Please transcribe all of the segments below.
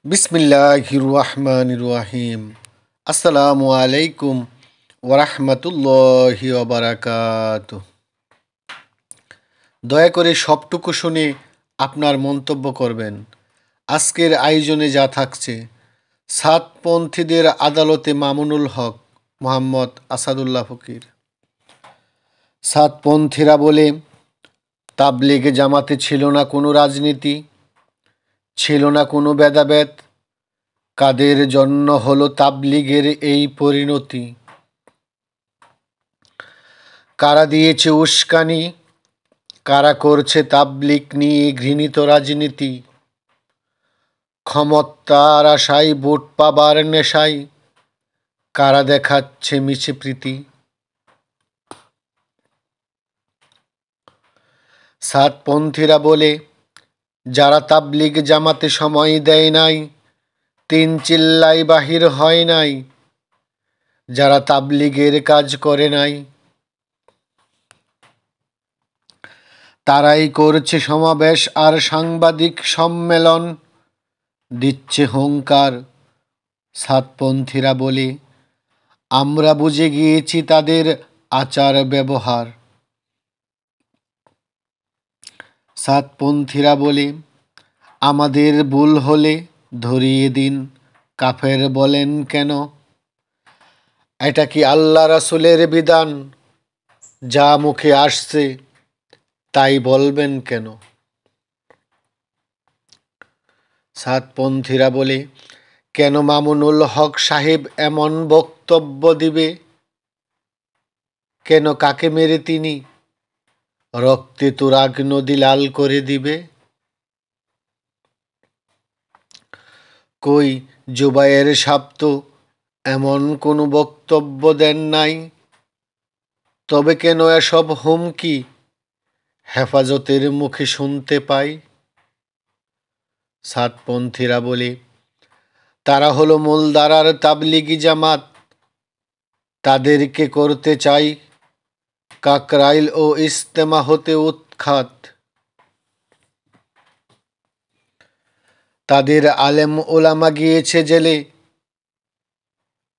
বিসমিল্লাহির রহমানির রহিম। আসসালামু আলাইকুম ওরহমতুল্লাহি ওবারাকাতুহ। দয়া করে সবটুকু শুনে আপনার মন্তব্য করবেন। আজকের আয়োজনে যা থাকছে: সাতপন্থীদের আদালতে মামুনুল হক, মোহাম্মদ আসাদুল্লাহ ফকির। সাতপন্থীরা বলে, তাবলিগ জামাতে ছিল না কোনো রাজনীতি, ছিল না কোনো ভেদাভেদ। কাদের জন্য হলো তাবলিগের এই পরিণতি? কারা দিয়েছে উস্কানি? কারা করছে তাবলিগ নিয়ে ঘৃণিত রাজনীতি? ক্ষমতার আশায়, ভোট পাবার নেশায় কারা দেখাচ্ছে মিছে প্রীতি? সাতপন্থীরা বলে, যারা তাবলিগ জামাতে সময় দেয় নাই, তিন চিল্লাই বাহির হয় নাই, যারা তাবলিগের কাজ করে নাই, তারাই করছে সমাবেশ আর সাংবাদিক সম্মেলন, দিচ্ছে হুঙ্কার। সাতপন্থীরা বলে, আমরা বুঝে গিয়েছি তাদের আচার ব্যবহার। সাতপন্থীরা বলে, আমাদের ভুল হলে ধরিয়ে দিন, কাফের বলেন কেন? এটা কি আল্লাহ রাসূলের বিধান? যা মুখে আসছে তাই বলবেন কেন? সাতপন্থীরা বলে, কেন মামুনুল হক সাহেব এমন বক্তব্য দিবে? কেন কাকে মেরে তিনি রক্তে তুরাগ নদী লাল করে দিবে? কই জুবায়ের সাহেব তো এমন কোনো বক্তব্য দেন নাই, তবে কেন এসব হুমকি হেফাজতের মুখে শুনতে পাই? সাতপন্থীরা বলে, তারা হলো মূলধারার তাবলিগি জামাত, তাদেরকে করতে চাই কাকরাইল ও ইজতেমা হতে উৎখাত। তাদের আলেম ওলামা গিয়েছে জেলে,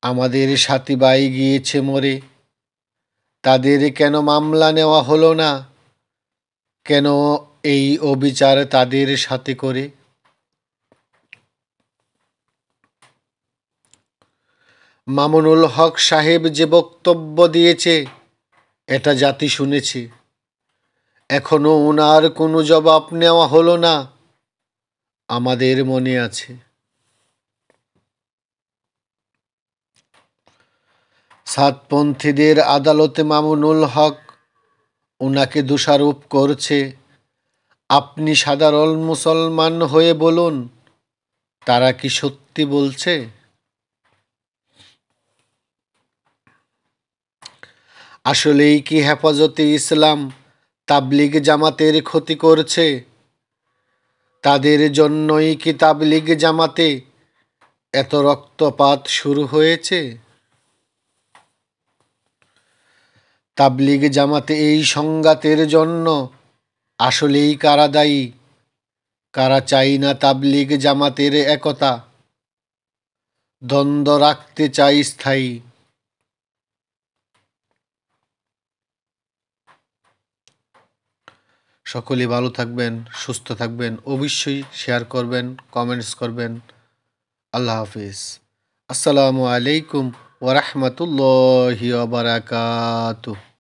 আমাদের সাথী ভাই গিয়েছে মরে। তাদের কেন মামলা নেওয়া হলো না? কেন এই অবিচার তাদের সাথে করে? মামুনুল হক সাহেব যে বক্তব্য দিয়েছে এটা জাতি শুনেছে, এখনো ওনার কোনো জবাব নেওয়া হলো না, আমাদের মনে আছে। সাতপন্থীদের আদালতে মামুনুল হক ওনাকে দোষারোপ করছে, আপনি সাধারণ মুসলমান হয়ে বলুন, তারা কি সত্যি বলছে? আসলেই কি হেফাজতে ইসলাম তাবলিগ জামাতের ক্ষতি করছে? তাদের জন্যই কি তাবলিগ জামাতে এত রক্তপাত শুরু হয়েছে? তাবলিগ জামাতে এই সংঘাতের জন্য আসলেই কারা দায়ী? কারা চাই না তাবলিগ জামাতের একতা, দ্বন্দ্ব রাখতে চাই স্থায়ী? সকলে ভালো থাকবেন, সুস্থ থাকবেন, অবশ্যই শেয়ার করবেন, কমেন্টস করবেন। আল্লাহ হাফিজ। আসসালামু আলাইকুম ওরহমতুল্লাহি ওবারাকাতুহ।